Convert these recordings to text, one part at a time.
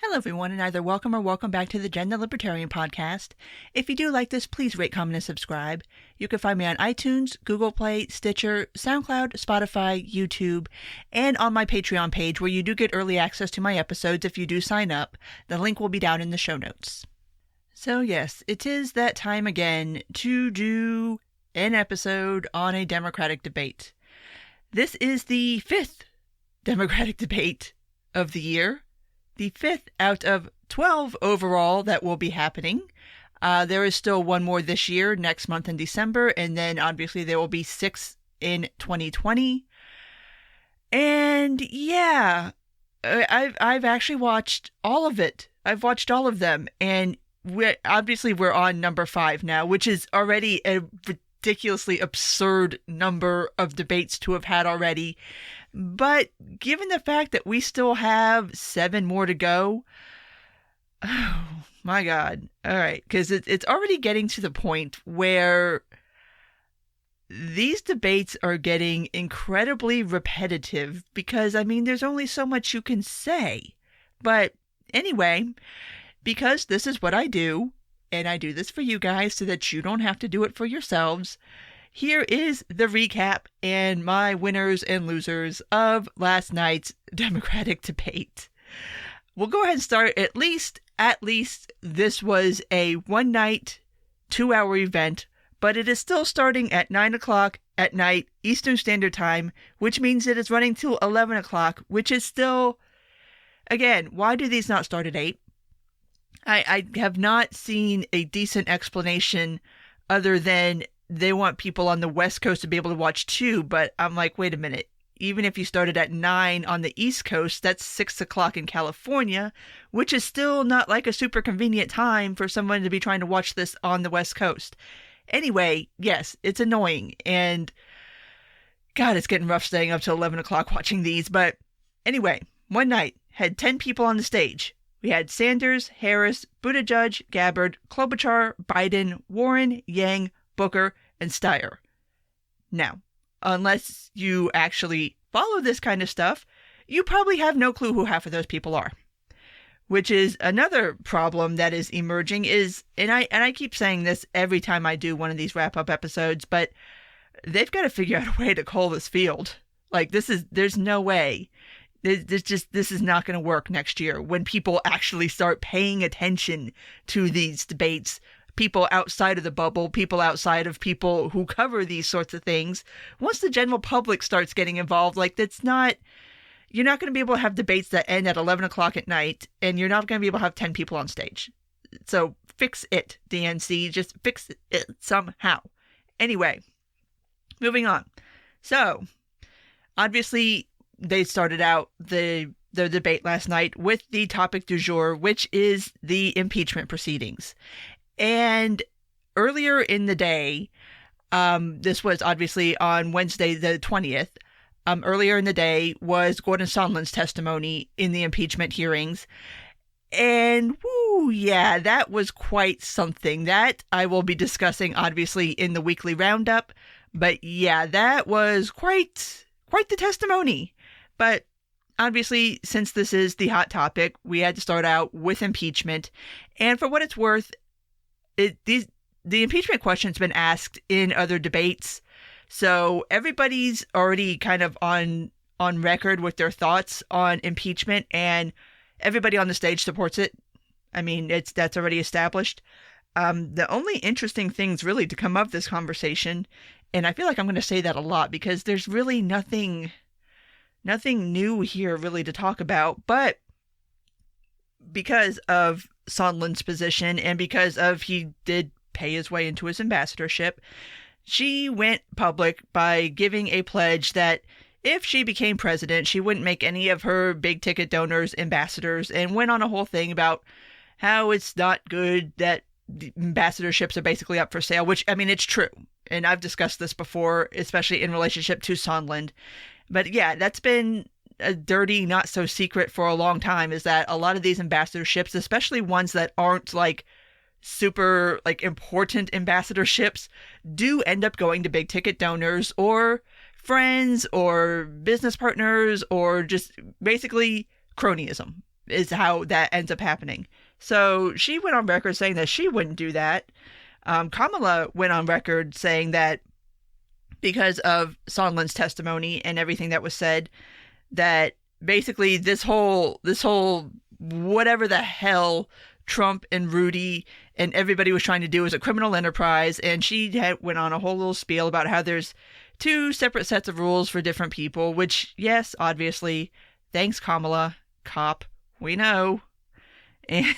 Hello, everyone, and either welcome or welcome back to the Jen the Libertarian podcast. If you do like this, please rate, comment, and subscribe. You can find me on iTunes, Google Play, Stitcher, SoundCloud, Spotify, YouTube, and on my Patreon page, where you do get early access to my episodes if you do sign up. The link will be down in the show notes. So yes, it is that time again to do an episode on a Democratic debate. This is the 5th Democratic debate of the year. The 5th out of 12 overall that will be happening. There is still one more this year, next month in December, and then obviously there will be 6 in 2020. And yeah, I've actually watched all of it. I've watched all of them, and we're on number 5 now, which is already a ridiculously absurd number of debates to have had already. But given the fact that we still have 7 more to go, oh my God. All right. Because it's already getting to the point where these debates are getting incredibly repetitive because, there's only so much you can say. But anyway, because this is what I do, and I do this for you guys so that you don't have to do it for yourselves, here is the recap and my winners and losers of last night's Democratic debate. We'll go ahead and start. At least this was a one-night, 2-hour event, but it is still starting at 9 o'clock at night, Eastern Standard Time, which means it is running till 11 o'clock, which is still, again, why do these not start at 8? I have not seen a decent explanation other than they want people on the West Coast to be able to watch too, but I'm like, wait a minute. Even if you started at 9 on the East Coast, that's 6 o'clock in California, which is still not like a super convenient time for someone to be trying to watch this on the West Coast. Anyway, yes, it's annoying. And God, it's getting rough staying up till 11 o'clock watching these. But anyway, one night had 10 people on the stage. We had Sanders, Harris, Buttigieg, Gabbard, Klobuchar, Biden, Warren, Yang, Booker, and Steyer. Now, unless you actually follow this kind of stuff, you probably have no clue who half of those people are. Which is another problem that is emerging is, and I keep saying this every time I do one of these wrap-up episodes, but they've got to figure out a way to cull this field. Like, there's no way. This is not going to work next year when people actually start paying attention to these debates. People outside of the bubble, people outside of people who cover these sorts of things. Once the general public starts getting involved, you're not going to be able to have debates that end at 11 o'clock at night, and you're not going to be able to have 10 people on stage. So fix it, DNC. Just fix it somehow. Anyway, moving on. So, obviously, they started out the debate last night with the topic du jour, which is the impeachment proceedings. And earlier in the day, this was obviously on Wednesday the 20th, earlier in the day was Gordon Sondland's testimony in the impeachment hearings. And whoo, yeah, that was quite something. That I will be discussing obviously in the weekly roundup. But yeah, that was quite the testimony. But obviously, since this is the hot topic, we had to start out with impeachment. And for what it's worth, the impeachment question's been asked in other debates, so everybody's already kind of on record with their thoughts on impeachment, and everybody on the stage supports it. That's already established. The only interesting things really to come of this conversation, and I feel like I'm going to say that a lot because there's really nothing new here really to talk about, but because of Sondland's position and because of he did pay his way into his ambassadorship, she went public by giving a pledge that if she became president, she wouldn't make any of her big ticket donors ambassadors, and went on a whole thing about how it's not good that the ambassadorships are basically up for sale, which, it's true. And I've discussed this before, especially in relationship to Sondland. But yeah, that's been a dirty, not so secret for a long time, is that a lot of these ambassadorships, especially ones that aren't super important ambassadorships, do end up going to big ticket donors or friends or business partners or just basically cronyism. is how that ends up happening. So she went on record saying that she wouldn't do that. Kamala went on record saying that because of Sondland's testimony and everything that was said, that basically this whole whatever the hell Trump and Rudy and everybody was trying to do was a criminal enterprise, and she went on a whole little spiel about how there's two separate sets of rules for different people, which, yes, obviously, thanks Kamala, cop, we know. And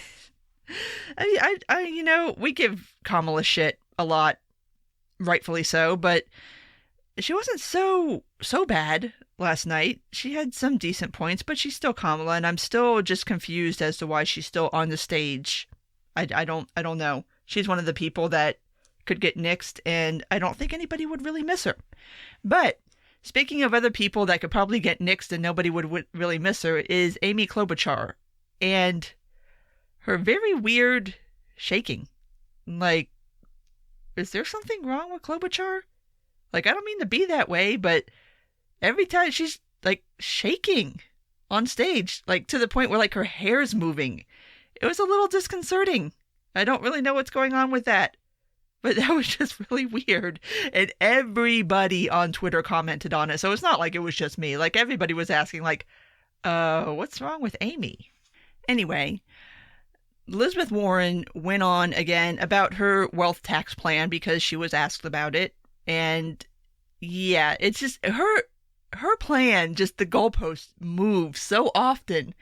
I we give Kamala shit a lot, rightfully so, but she wasn't so bad last night. She had some decent points, but she's still Kamala, and I'm still just confused as to why she's still on the stage. I don't know. She's one of the people that could get nixed, and I don't think anybody would really miss her. But speaking of other people that could probably get nixed and nobody would really miss her, is Amy Klobuchar and her very weird shaking. Like, is there something wrong with Klobuchar? Like, I don't mean to be that way, but every time she's, like, shaking on stage, like, to the point where, like, her hair's moving. It was a little disconcerting. I don't really know what's going on with that. But that was just really weird. And everybody on Twitter commented on it. So it's not like it was just me. Like, everybody was asking, like, what's wrong with Amy? Anyway, Elizabeth Warren went on again about her wealth tax plan because she was asked about it. And yeah, it's just her plan, just the goalposts move so often.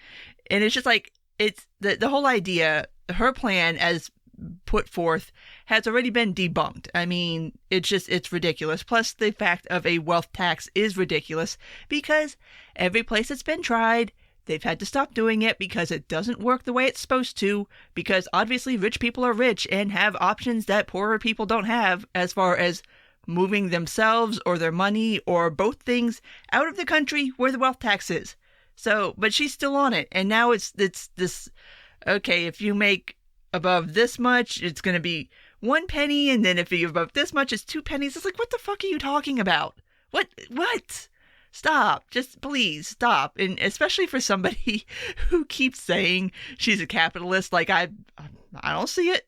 And it's just like, it's the whole idea, her plan as put forth has already been debunked. I mean, it's ridiculous. Plus, the fact of a wealth tax is ridiculous because every place it's been tried, they've had to stop doing it because it doesn't work the way it's supposed to, because obviously rich people are rich and have options that poorer people don't have as far as moving themselves or their money or both things out of the country where the wealth tax is. So, but she's still on it. And now it's this, okay, if you make above this much, it's going to be 1 penny. And then if you're above this much, it's 2 pennies. It's like, what the fuck are you talking about? What? Stop. Just please stop. And especially for somebody who keeps saying she's a capitalist, like I don't see it.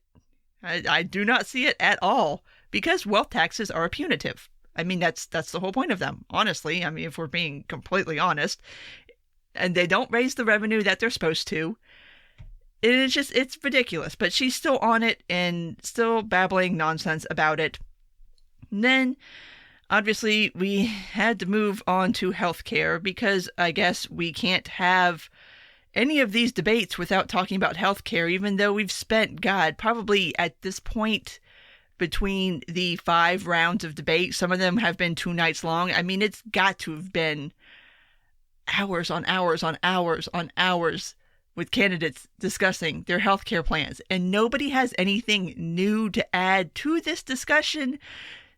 I do not see it at all. Because wealth taxes are punitive. I mean, that's the whole point of them, honestly. I mean, if we're being completely honest. And they don't raise the revenue that they're supposed to. It's ridiculous. But she's still on it and still babbling nonsense about it. And then, obviously, we had to move on to healthcare because I guess we can't have any of these debates without talking about healthcare, even though we've spent, probably at this point, between the 5 rounds of debate, some of them have been 2 nights long. I mean, it's got to have been hours on hours on hours on hours with candidates discussing their healthcare plans, and nobody has anything new to add to this discussion.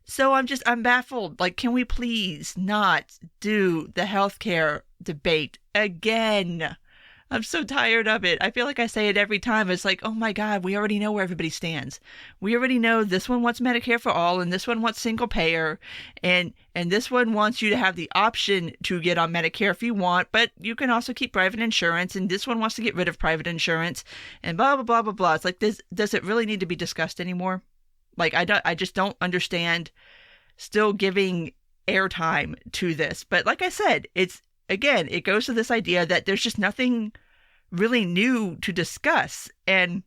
So I'm baffled. Like, can we please not do the healthcare debate again? I'm so tired of it. I feel like I say it every time. It's like, oh my God, we already know where everybody stands. We already know this one wants Medicare for all, and this one wants single payer, and this one wants you to have the option to get on Medicare if you want, but you can also keep private insurance, and this one wants to get rid of private insurance, and blah, blah, blah, blah, blah. It's like, does it really need to be discussed anymore? Like, I just don't understand still giving airtime to this. But like I said, it goes to this idea that there's just nothing really new to discuss. And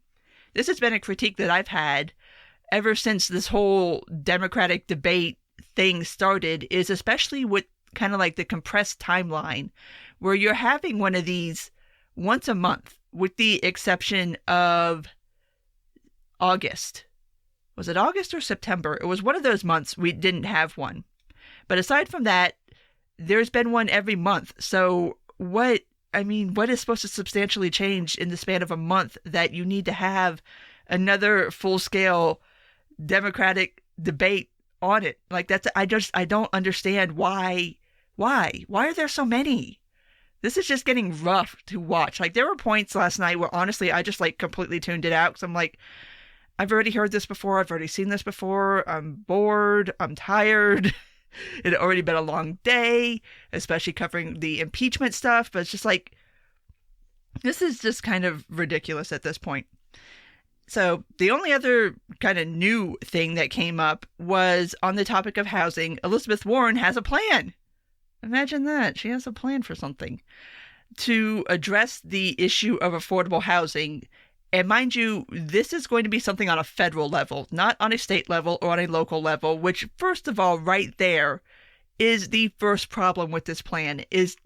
this has been a critique that I've had ever since this whole Democratic debate thing started, is especially with kind of like the compressed timeline where you're having one of these once a month, with the exception of August. Was it August or September? It was one of those months we didn't have one. But aside from that, there's been one every month. So what is supposed to substantially change in the span of a month that you need to have another full-scale Democratic debate on it? Like, I don't understand why. Why are there so many? This is just getting rough to watch. Like, there were points last night where honestly I just like completely tuned it out because I'm like, I've already heard this before. I've already seen this before. I'm bored. I'm tired. It had already been a long day, especially covering the impeachment stuff. But it's just like, This is just kind of ridiculous at this point. So the only other kind of new thing that came up was on the topic of housing. Elizabeth Warren has a plan. Imagine that. She has a plan for something to address the issue of affordable housing. And mind you, this is going to be something on a federal level, not on a state level or on a local level, which, first of all, right there is the first problem with this plan, is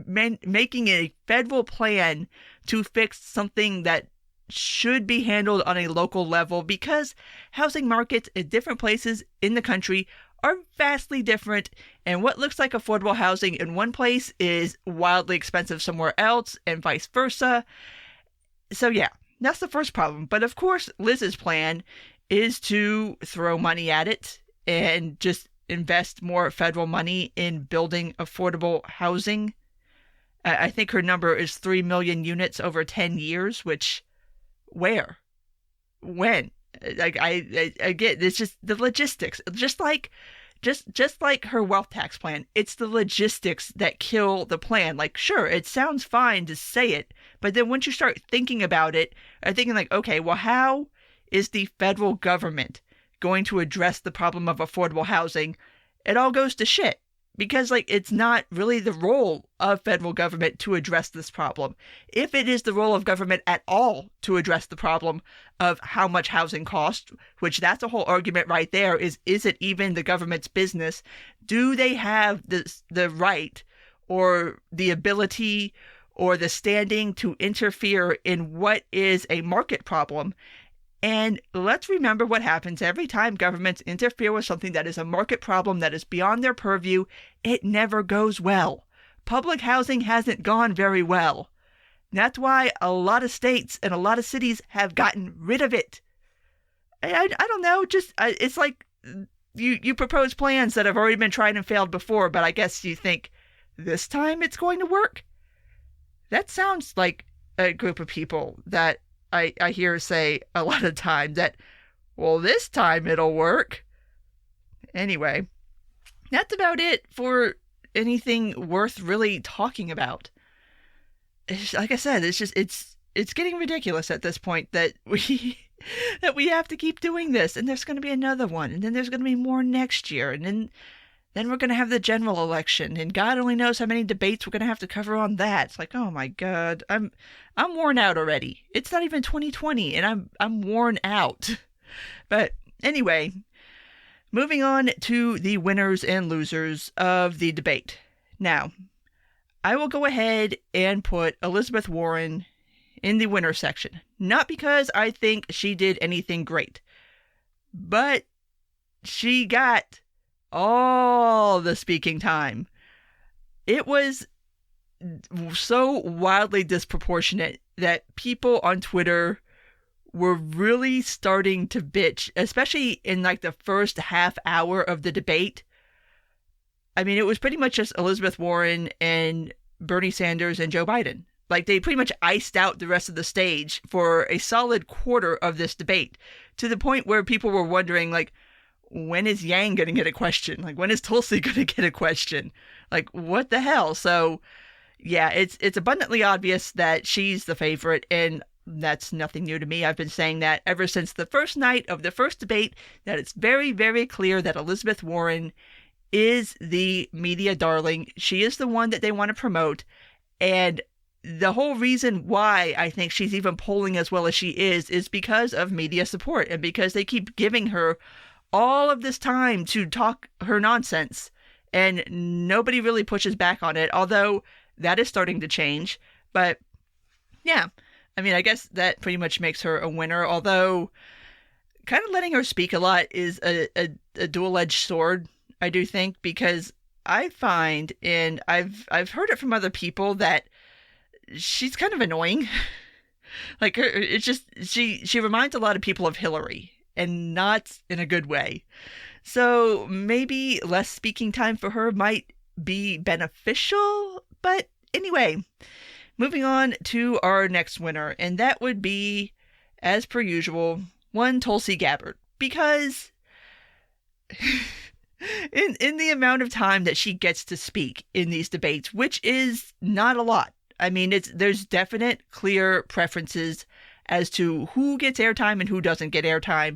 making a federal plan to fix something that should be handled on a local level, because housing markets in different places in the country are vastly different, and what looks like affordable housing in one place is wildly expensive somewhere else, and vice versa. So yeah, that's the first problem. But of course, Liz's plan is to throw money at it and just invest more federal money in building affordable housing. I think her number is 3 million units over 10 years, which, where? When? Like, I get, it's just the logistics. Just like her wealth tax plan, it's the logistics that kill the plan. Like, sure, it sounds fine to say it, but then once you start thinking about it, I'm thinking like, okay, well, how is the federal government going to address the problem of affordable housing? It all goes to shit. Because, like, it's not really the role of federal government to address this problem. If it is the role of government at all to address the problem of how much housing costs, which that's a whole argument right there, is it even the government's business? Do they have the right or the ability or the standing to interfere in what is a market problem? And let's remember what happens every time governments interfere with something that is a market problem that is beyond their purview. It never goes well. Public housing hasn't gone very well. That's why a lot of states and a lot of cities have gotten rid of it. I don't know, just it's like you propose plans that have already been tried and failed before, but I guess you think this time it's going to work? That sounds like a group of people that I hear say a lot of time that, well, this time it'll work. Anyway, that's about it for anything worth really talking about. Like I said, it's getting ridiculous at this point that we have to keep doing this, and there's going to be another one, and then there's going to be more next year, and then we're going to have the general election, and God only knows how many debates we're going to have to cover on that. It's like, oh my God, I'm worn out already. It's not even 2020, and I'm worn out. But anyway, moving on to the winners and losers of the debate. Now, I will go ahead and put Elizabeth Warren in the winner section. Not because I think she did anything great, but she got all the speaking time. It was so wildly disproportionate that people on Twitter were really starting to bitch, especially in like the first half hour of the debate. I mean, it was pretty much just Elizabeth Warren and Bernie Sanders and Joe Biden. Like, they pretty much iced out the rest of the stage for a solid quarter of this debate, to the point where people were wondering, like, when is Yang going to get a question? Like, when is Tulsi going to get a question? Like, what the hell? So, yeah, it's abundantly obvious that she's the favorite, and that's nothing new to me. I've been saying that ever since the first night of the first debate, that it's very, very clear that Elizabeth Warren is the media darling. She is the one that they want to promote, and the whole reason why I think she's even polling as well as she is because of media support, and because they keep giving her all of this time to talk her nonsense, and nobody really pushes back on it, although that is starting to change. But yeah, I mean, I guess that pretty much makes her a winner, although kind of letting her speak a lot is a dual-edged sword, I do think, because I find, and I've heard it from other people, that she's kind of annoying. Like, it's just, she reminds a lot of people of Hillary, and not in a good way. So maybe less speaking time for her might be beneficial. But anyway, moving on to our next winner, and that would be, as per usual, one Tulsi Gabbard, because in the amount of time that she gets to speak in these debates, which is not a lot. I mean, there's definite clear preferences as to who gets airtime and who doesn't get airtime.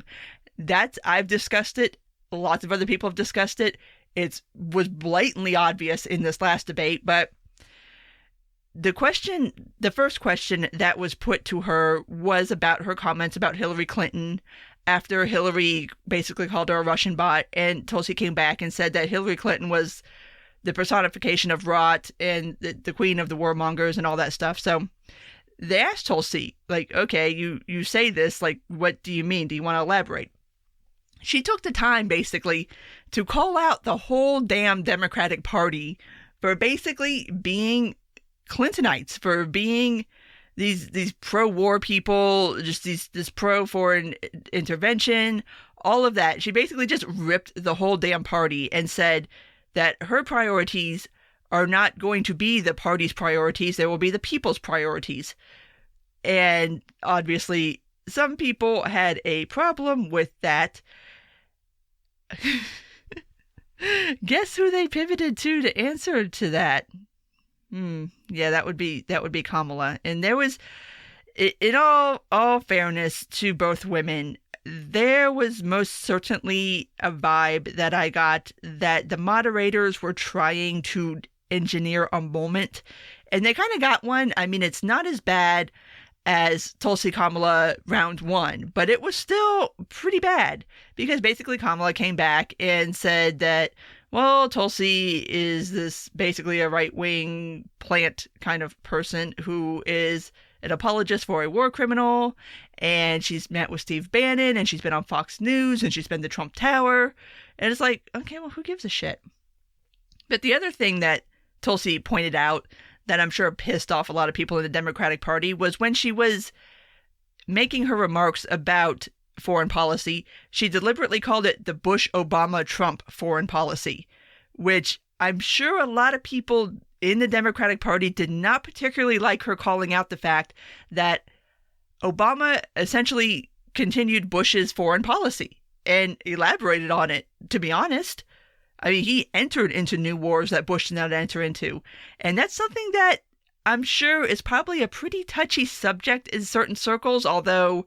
I've discussed it. Lots of other people have discussed it. It was blatantly obvious in this last debate, but the first question that was put to her was about her comments about Hillary Clinton after Hillary basically called her a Russian bot, and Tulsi came back and said that Hillary Clinton was the personification of rot and the queen of the warmongers and all that stuff. So they asked Tulsi, like, okay, you say this, like, what do you mean? Do you want to elaborate? She took the time, basically, to call out the whole damn Democratic Party for basically being Clintonites, for being these pro-war people, just this pro-foreign intervention, all of that. She basically just ripped the whole damn party and said that her priorities are not going to be the party's priorities, they will be the people's priorities. And obviously, some people had a problem with that. Guess who they pivoted to answer to that? Yeah, that would be Kamala. And there was, in all fairness to both women, there was most certainly a vibe that I got that the moderators were trying to engineer a moment, and they kind of got one. I mean, it's not as bad as Tulsi Kamala round one, but it was still pretty bad, because basically Kamala came back and said that, well, Tulsi is this basically a right-wing plant kind of person who is an apologist for a war criminal, and she's met with Steve Bannon, and she's been on Fox News, and she's been to Trump Tower, and it's like, okay, well, who gives a shit? But the other thing that Tulsi pointed out that I'm sure pissed off a lot of people in the Democratic Party was when she was making her remarks about foreign policy, she deliberately called it the Bush-Obama-Trump foreign policy, which I'm sure a lot of people in the Democratic Party did not particularly like her calling out the fact that Obama essentially continued Bush's foreign policy and elaborated on it, to be honest. I mean, he entered into new wars that Bush did not enter into. And that's something that I'm sure is probably a pretty touchy subject in certain circles, although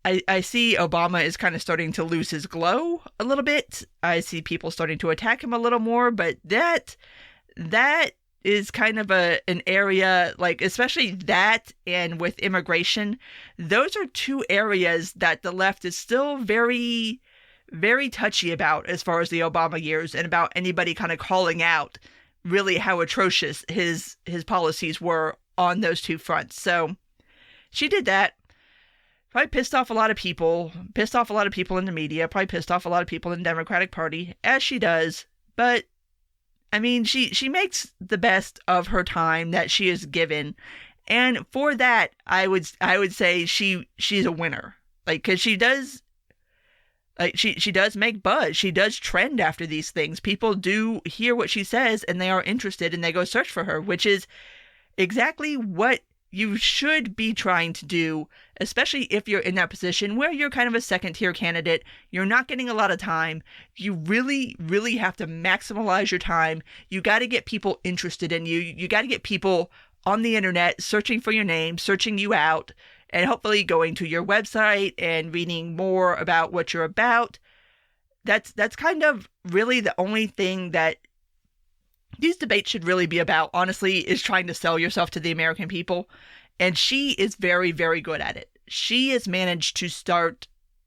I see Obama is kind of starting to lose his glow a little bit. I see people starting to attack him a little more, but that is kind of an area, like, especially that and with immigration, those are two areas that the left is still very, very touchy about as far as the Obama years, and about anybody kind of calling out really how atrocious his policies were on those two fronts. So she did that. Probably pissed off a lot of people in the media, probably pissed off a lot of people in the Democratic Party, as she does. But I mean, she makes the best of her time that she is given. And for that, I would say she's a winner. Like, because she does, like, she does make buzz. She does trend after these things. People do hear what she says and they are interested and they go search for her, which is exactly what you should be trying to do, especially if you're in that position where you're kind of a second-tier candidate. You're not getting a lot of time. You really, really have to maximize your time. You got to get people interested in you. You got to get people on the internet searching for your name, searching you out, and hopefully going to your website and reading more about what you're about. That's kind of really the only thing that these debates should really be about, honestly, is trying to sell yourself to the American people. And she is very, very good at it. She has managed to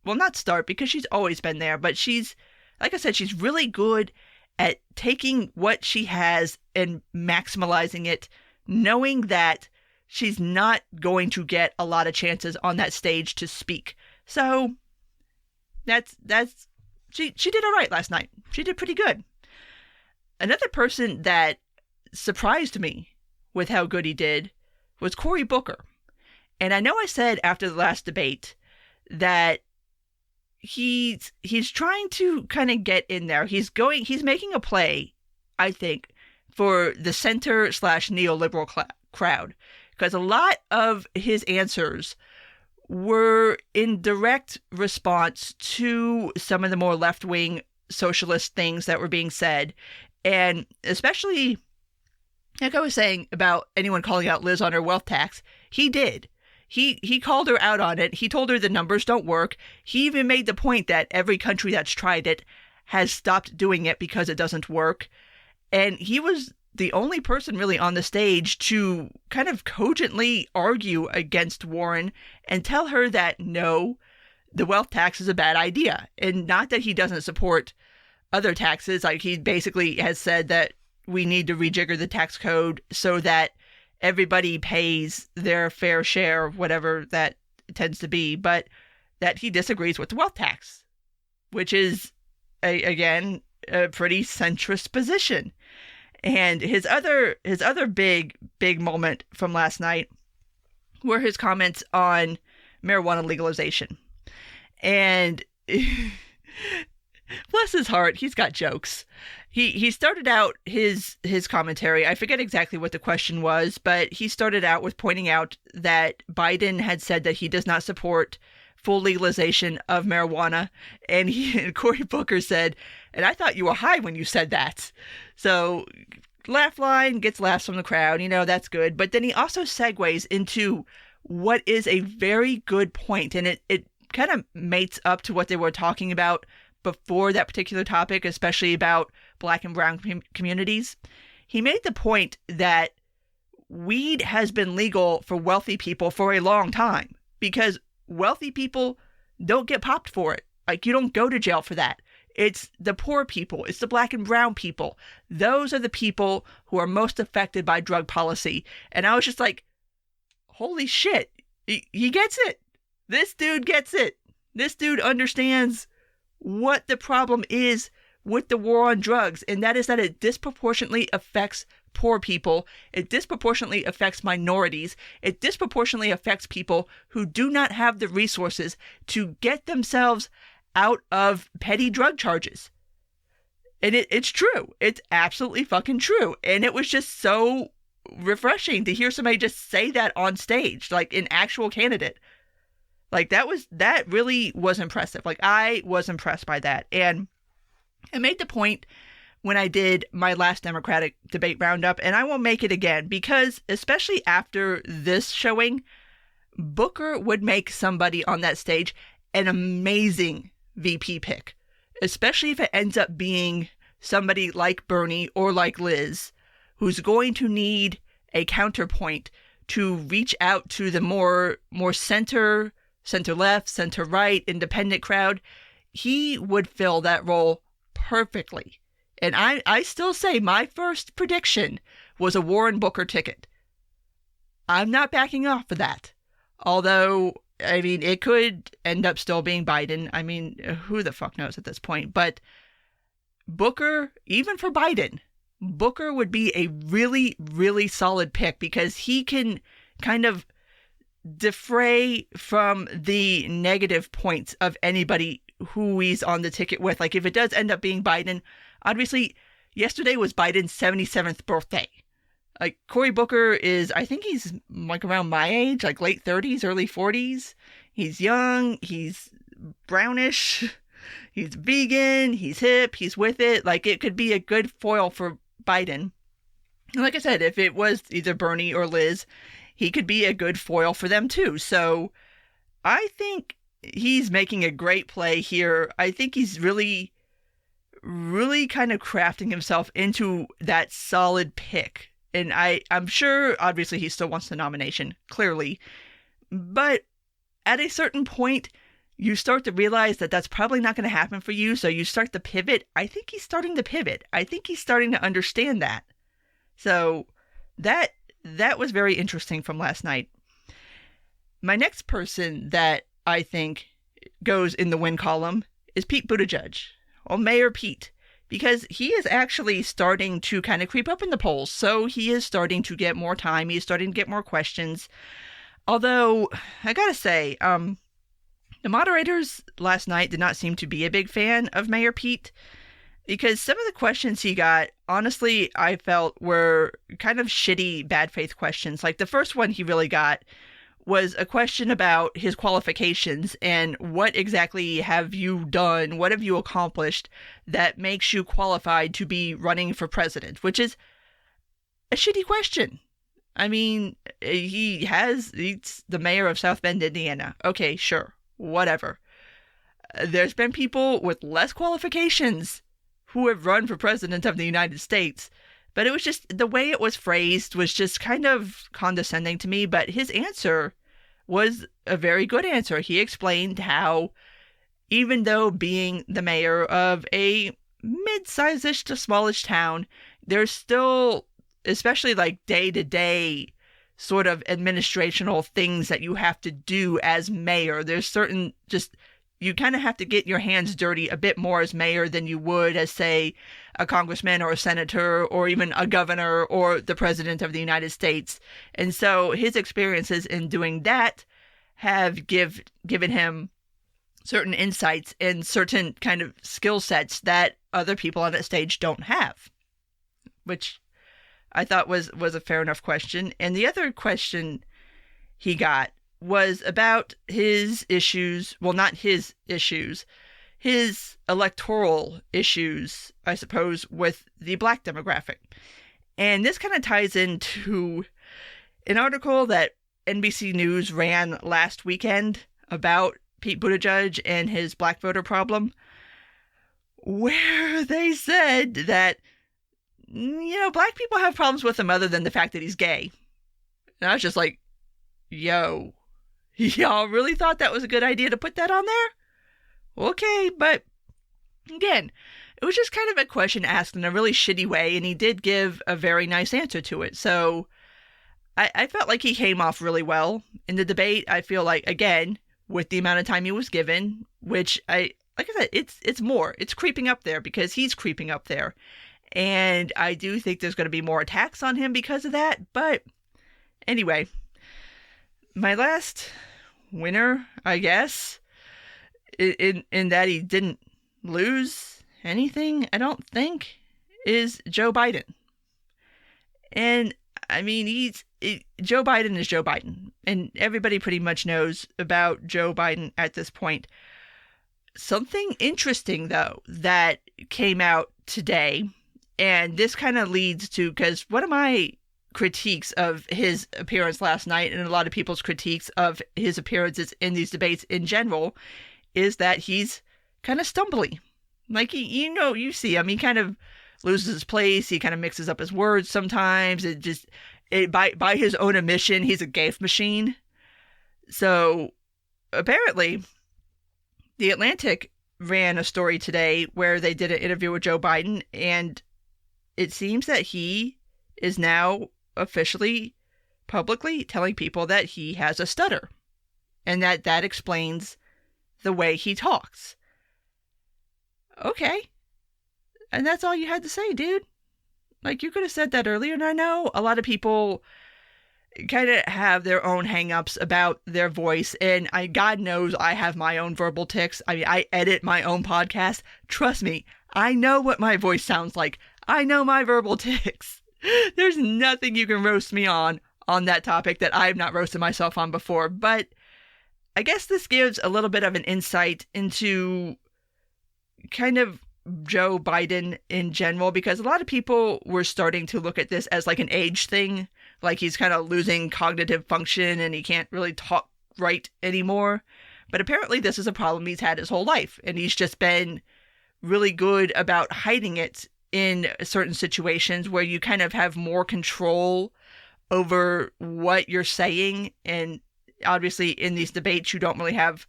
not start because she's always been there, but she's, like I said, she's really good at taking what she has and maximizing it, knowing that she's not going to get a lot of chances on that stage to speak. So she did all right last night. She did pretty good. Another person that surprised me with how good he did was Cory Booker. And I know I said after the last debate that he's trying to kind of get in there. He's making a play, I think, for the center/neoliberal crowd. Because a lot of his answers were in direct response to some of the more left-wing socialist things that were being said. And especially like I was saying about anyone calling out Liz on her wealth tax, he did. He called her out on it. He told her the numbers don't work. He even made the point that every country that's tried it has stopped doing it because it doesn't work. And he was the only person really on the stage to kind of cogently argue against Warren and tell her that no, the wealth tax is a bad idea. And not that he doesn't support other taxes. Like, he basically has said that we need to rejigger the tax code so that everybody pays their fair share, whatever that tends to be, but that he disagrees with the wealth tax, which is, again, a pretty centrist position. And his other big moment from last night were his comments on marijuana legalization. And bless his heart, he's got jokes. He started out his commentary, I forget exactly what the question was, but he started out with pointing out that Biden had said that he does not support full legalization of marijuana. And Cory Booker said, and I thought you were high when you said that. So laugh line gets laughs from the crowd, that's good. But then he also segues into what is a very good point, and it kind of mates up to what they were talking about before that particular topic, especially about Black and brown communities. He made the point that weed has been legal for wealthy people for a long time because wealthy people don't get popped for it. Like, you don't go to jail for that. It's the poor people. It's the Black and brown people. Those are the people who are most affected by drug policy. And I was just like, holy shit, he gets it. This dude gets it. This dude understands what the problem is with the war on drugs, and that is that it disproportionately affects poor people, it disproportionately affects minorities, it disproportionately affects people who do not have the resources to get themselves out of petty drug charges. And it's true. It's absolutely fucking true. And it was just so refreshing to hear somebody just say that on stage, like an actual candidate. Like, that really was impressive. Like, I was impressed by that. And I made the point when I did my last Democratic debate roundup, and I won't make it again, because especially after this showing, Booker would make somebody on that stage an amazing VP pick, especially if it ends up being somebody like Bernie or like Liz, who's going to need a counterpoint to reach out to the more center left, center right, independent crowd. He would fill that role perfectly. And I still say my first prediction was a Warren Booker ticket. I'm not backing off of that. Although, I mean, it could end up still being Biden. I mean, who the fuck knows at this point? But Booker, even for Biden, Booker would be a really, really solid pick because he can kind of defray from the negative points of anybody who he's on the ticket with. Like, if it does end up being Biden, obviously yesterday was Biden's 77th birthday. Like, Cory Booker is, I think he's like around my age, like late 30s, early 40s. He's young, he's brownish, he's vegan, he's hip, he's with it. Like, it could be a good foil for Biden. And like I said, if it was either Bernie or Liz, he could be a good foil for them too. So I think he's making a great play here. I think he's really, really kind of crafting himself into that solid pick. And I'm sure, obviously, he still wants the nomination, clearly. But at a certain point, you start to realize that that's probably not going to happen for you. So you start to pivot. I think he's starting to pivot. I think he's starting to understand that. So that was very interesting from last night. My next person that I think goes in the win column is Pete Buttigieg, or Mayor Pete, because he is actually starting to kind of creep up in the polls. So he is starting to get more time. He's starting to get more questions. Although, I gotta say, the moderators last night did not seem to be a big fan of Mayor Pete, because some of the questions he got, honestly, I felt were kind of shitty, bad faith questions. Like, the first one he really got was a question about his qualifications and what exactly have you done, what have you accomplished that makes you qualified to be running for president, which is a shitty question. I mean, he's the mayor of South Bend, Indiana. Okay, sure, whatever. There's been people with less qualifications who have run for president of the United States, but it was just, the way it was phrased was just kind of condescending to me, but his answer was a very good answer. He explained how, even though being the mayor of a mid-size-ish to smallish town, there's still, especially like day-to-day sort of administrational things that you have to do as mayor. There's certain, just, you kind of have to get your hands dirty a bit more as mayor than you would as, say, a congressman or a senator or even a governor or the president of the United States. And so his experiences in doing that have given him certain insights and certain kind of skill sets that other people on that stage don't have, which I thought was a fair enough question. And the other question he got was about his issues, well, not his issues, his electoral issues, I suppose, with the Black demographic. And this kind of ties into an article that NBC News ran last weekend about Pete Buttigieg and his Black voter problem, where they said that, Black people have problems with him other than the fact that he's gay. And I was just like, yo, y'all really thought that was a good idea to put that on there? Okay, but again, it was just kind of a question asked in a really shitty way, and he did give a very nice answer to it. So I felt like he came off really well in the debate. I feel like, again, with the amount of time he was given, which like I said, it's creeping up there because he's creeping up there. And I do think there's going to be more attacks on him because of that. But anyway, my last winner, I guess, in that he didn't lose anything, I don't think, is Joe Biden. And I mean, Joe Biden is Joe Biden, and everybody pretty much knows about Joe Biden at this point. Something interesting, though, that came out today, and this kind of leads to, because one of my critiques of his appearance last night, and a lot of people's critiques of his appearances in these debates in general, is that he's kind of stumbly. Like, you see him, he kind of loses his place, he kind of mixes up his words sometimes, by his own admission, he's a gaffe machine. So, apparently, The Atlantic ran a story today where they did an interview with Joe Biden, and it seems that he is now officially, publicly telling people that he has a stutter, and that explains the way he talks. Okay. And that's all you had to say, dude. Like, you could have said that earlier, and I know a lot of people kind of have their own hang-ups about their voice, and God knows I have my own verbal tics. I mean, I edit my own podcast. Trust me, I know what my voice sounds like. I know my verbal tics. There's nothing you can roast me on that topic that I've not roasted myself on before, but I guess this gives a little bit of an insight into kind of Joe Biden in general, because a lot of people were starting to look at this as like an age thing, like he's kind of losing cognitive function and he can't really talk right anymore. But apparently this is a problem he's had his whole life, and he's just been really good about hiding it in certain situations where you kind of have more control over what you're saying. And obviously in these debates, you don't really have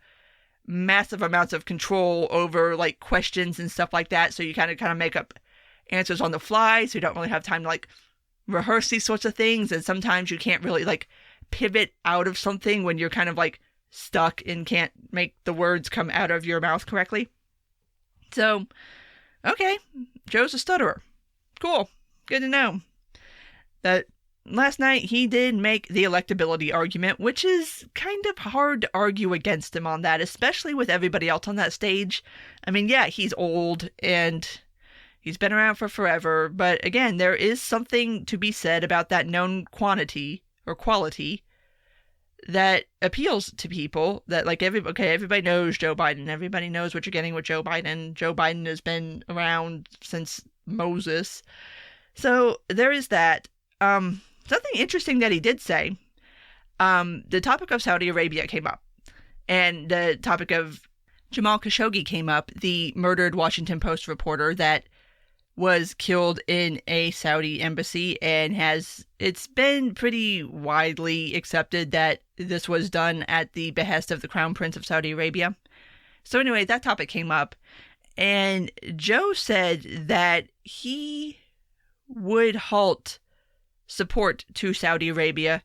massive amounts of control over like questions and stuff like that. So you kind of make up answers on the fly. So you don't really have time to like rehearse these sorts of things. And sometimes you can't really like pivot out of something when you're kind of like stuck and can't make the words come out of your mouth correctly. So, okay, Joe's a stutterer. Cool. Good to know. That last night he did make the electability argument, which is kind of hard to argue against him on that, especially with everybody else on that stage. I mean, yeah, he's old and he's been around for forever, but again, there is something to be said about that known quantity or quality that appeals to people, that like everybody knows Joe Biden. Everybody knows what you're getting with Joe Biden. Joe Biden has been around since Moses. So there is that. something interesting that he did say, the topic of Saudi Arabia came up, and the topic of Jamal Khashoggi came up, the murdered Washington Post reporter that was killed in a Saudi embassy, and it's been pretty widely accepted that this was done at the behest of the Crown Prince of Saudi Arabia. So anyway, that topic came up, and Joe said that he would halt support to Saudi Arabia,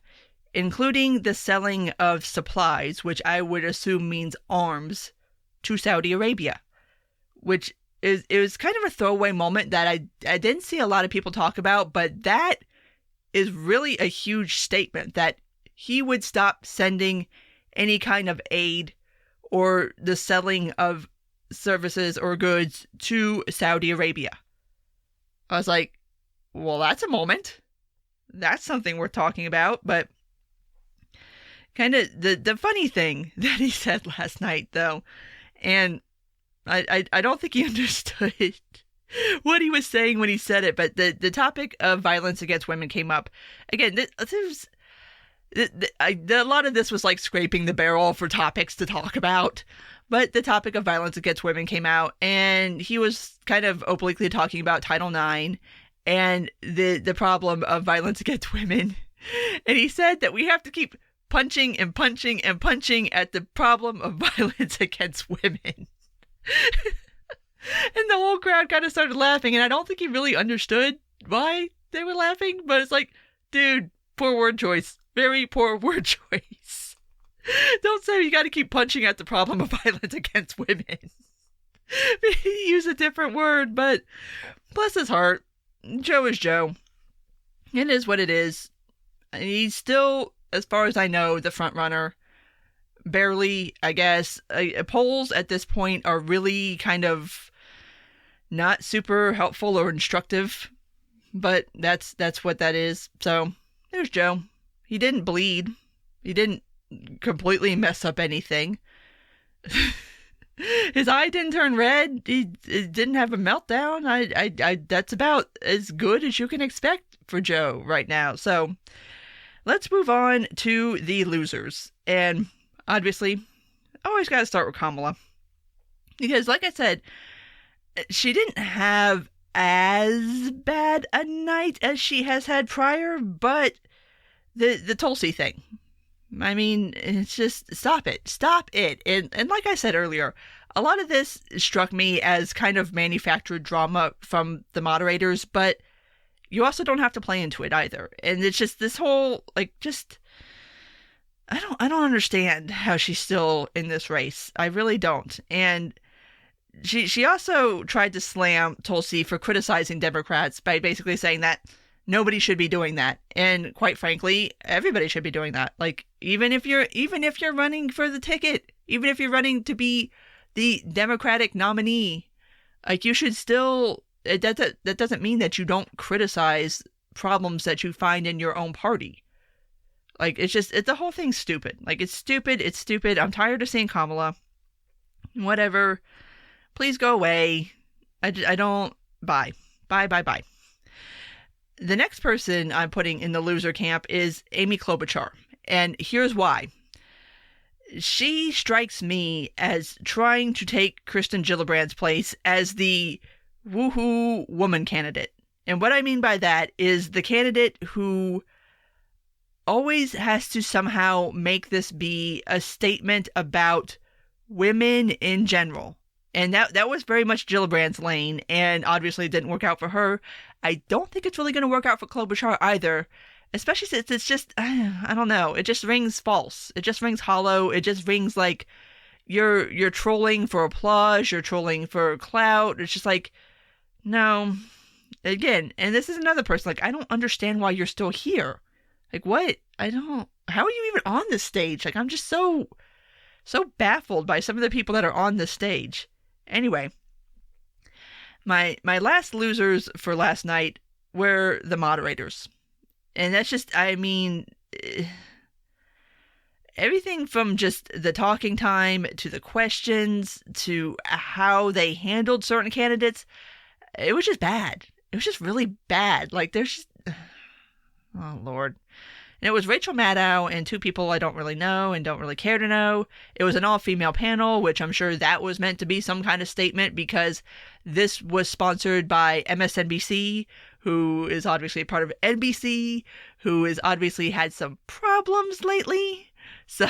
including the selling of supplies, which I would assume means arms, to Saudi Arabia, which it was kind of a throwaway moment that I didn't see a lot of people talk about, but that is really a huge statement that he would stop sending any kind of aid or the selling of services or goods to Saudi Arabia. I was like, well, that's a moment. That's something worth talking about. But kind of the funny thing that he said last night, though, and I don't think he understood what he was saying when he said it, but the topic of violence against women came up. Again, a lot of this was like scraping the barrel for topics to talk about, but the topic of violence against women came out, and he was kind of obliquely talking about Title IX and the problem of violence against women. And he said that we have to keep punching and punching and punching at the problem of violence against women. And the whole crowd kind of started laughing, and I don't think he really understood why they were laughing, but it's like, dude, poor word choice. Very poor word choice. Don't say you got to keep punching at the problem of violence against women. Use a different word, but bless his heart. Joe is Joe. It is what it is. He's still, as far as I know, the front runner. Barely, I guess. Polls at this point are really kind of not super helpful or instructive, but that's what that is. So there's Joe. He didn't bleed. He didn't completely mess up anything. His eye didn't turn red. He didn't have a meltdown. I that's about as good as you can expect for Joe right now. So let's move on to the losers. And obviously, I always got to start with Kamala. Because, like I said, she didn't have as bad a night as she has had prior, but the Tulsi thing. I mean, it's just, stop it. Stop it. And like I said earlier, a lot of this struck me as kind of manufactured drama from the moderators, but you also don't have to play into it either. And it's just this whole, like, just... I don't understand how she's still in this race. I really don't. And she also tried to slam Tulsi for criticizing Democrats by basically saying that nobody should be doing that. And quite frankly, everybody should be doing that. Like, even if you're running for the ticket, even if you're running to be the Democratic nominee, like, you should still, that doesn't mean that you don't criticize problems that you find in your own party. Like, the whole thing's stupid. Like, it's stupid. I'm tired of seeing Kamala. Whatever. Please go away. I don't, bye. Bye. The next person I'm putting in the loser camp is Amy Klobuchar. And here's why. She strikes me as trying to take Kirsten Gillibrand's place as the woohoo woman candidate. And what I mean by that is the candidate who always has to somehow make this be a statement about women in general. And that was very much Gillibrand's lane, and obviously it didn't work out for her. I don't think it's really going to work out for Klobuchar either, especially since it's just, I don't know, it just rings false. It just rings hollow. It just rings like you're trolling for applause, you're trolling for clout. It's just like, no. Again, and this is another person, like, I don't understand why you're still here. Like, what? How are you even on this stage? Like, I'm just so baffled by some of the people that are on this stage. Anyway, my last losers for last night were the moderators. And that's just, I mean, everything from just the talking time to the questions to how they handled certain candidates, it was just bad. It was just really bad. Like, there's just... Oh, Lord. And it was Rachel Maddow and two people I don't really know and don't really care to know. It was an all-female panel, which I'm sure that was meant to be some kind of statement because this was sponsored by MSNBC, who is obviously a part of NBC, who has obviously had some problems lately. So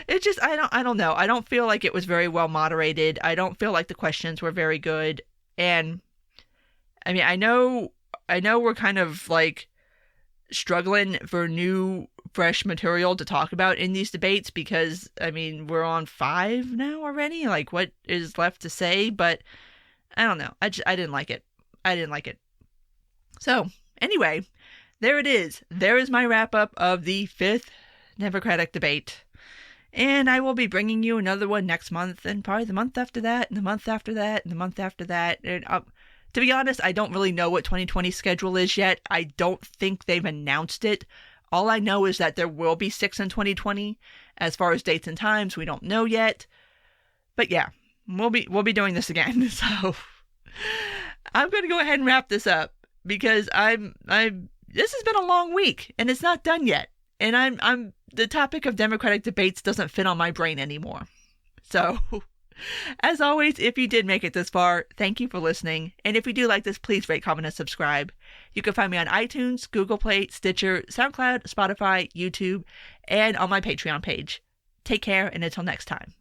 it just, I don't know. I don't feel like it was very well moderated. I don't feel like the questions were very good. And I mean, I know we're kind of like struggling for new, fresh material to talk about in these debates because, I mean, we're on 5 now already. Like, what is left to say? But I don't know. I didn't like it. I didn't like it. So, anyway, there it is. There is my wrap-up of the 5th Democratic debate. And I will be bringing you another one next month, and probably the month after that, and the month after that, and the month after that. And to be honest, I don't really know what 2020's schedule is yet. I don't think they've announced it. All I know is that there will be 6 in 2020. As far as dates and times, we don't know yet. But yeah, we'll be doing this again. So I'm going to go ahead and wrap this up because this has been a long week and it's not done yet. And I'm the topic of Democratic debates doesn't fit on my brain anymore. So as always, if you did make it this far, thank you for listening. And if you do like this, please rate, comment, and subscribe. You can find me on iTunes, Google Play, Stitcher, SoundCloud, Spotify, YouTube, and on my Patreon page. Take care, and until next time.